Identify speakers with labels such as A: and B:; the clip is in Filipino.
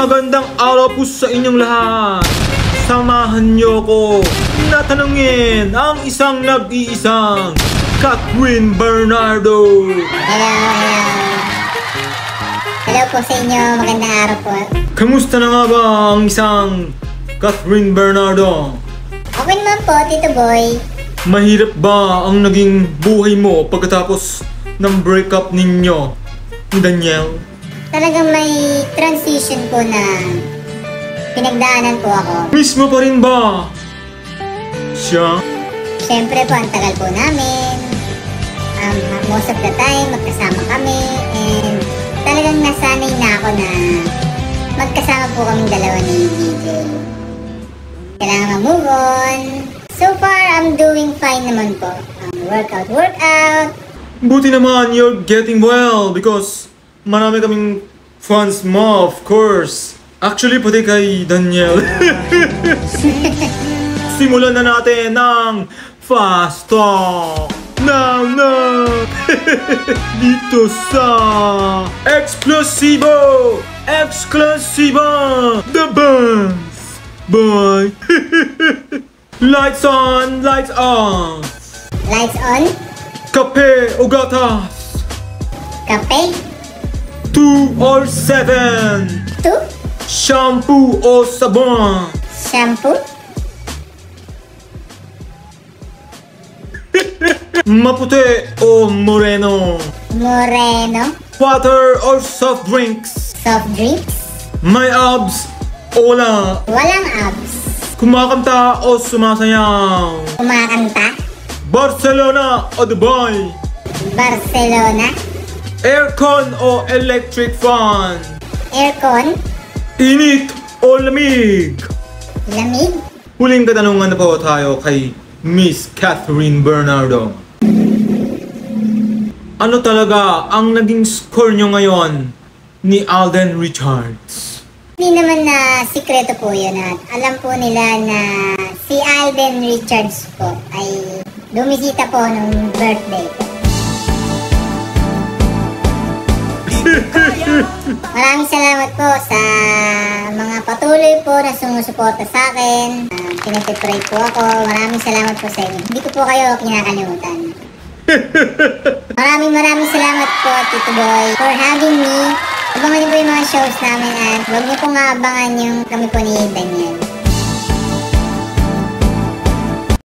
A: Magandang araw po sa inyong lahat. Samahan niyo ko na tanungin ang isang nag-iisang Catherine Bernardo.
B: Hello po sa inyo, magandang araw po.
A: Kamusta na nga ba ang isang Catherine Bernardo?
B: Okay naman po, Tito Boy.
A: Mahirap ba ang naging buhay mo pagkatapos ng breakup ninyo ni Daniel?
B: Talagang may transition po na pinagdaanan po ako.
A: Mismo pa rin ba siya?
B: Siyempre po, ang tagal po namin. Most of the time, magkasama kami. And talagang nasanay na ako na magkasama po kaming dalawa ni DJ. Kailangan mag-move on. So far, I'm doing fine naman po. Workout. Buti
A: naman you're getting well because marami kaming fans mo, of course. Actually, pati kay Daniel. Simulan na natin ng Fast Talk. Now! Dito sa Explosivo! The Bands! Bye! Lights on!
B: Lights on?
A: Kape o gatas?
B: Kape?
A: 2 or 7?
B: 2?
A: Shampoo o sabon?
B: Shampoo?
A: Maputi o moreno?
B: Moreno?
A: Water or soft drinks?
B: Soft drinks?
A: May abs o wala?
B: Walang abs.
A: Kumakanta o sumasayaw?
B: Kumakanta?
A: Barcelona o Dubai?
B: Barcelona?
A: Aircon o electric fan?
B: Aircon?
A: Init o lamig?
B: Lamig?
A: Huling katanungan na po tayo kay Miss Catherine Bernardo. Ano talaga ang naging score nyo ngayon ni Alden Richards?
B: Hindi naman na sikreto po yun at alam po nila na si Alden Richards po ay bumisita po nung birthday ko. Maraming salamat po sa mga patuloy po na sumusuporta sa akin. Pinag-pray po ako. Maraming salamat po sa inyo. Hindi ko po kayo kinakalimutan. Maraming salamat po, Tito Boy, for having me. Abangan niyo po yung mga shows namin at huwag niyo pong abangan yung kami po ni Daniel.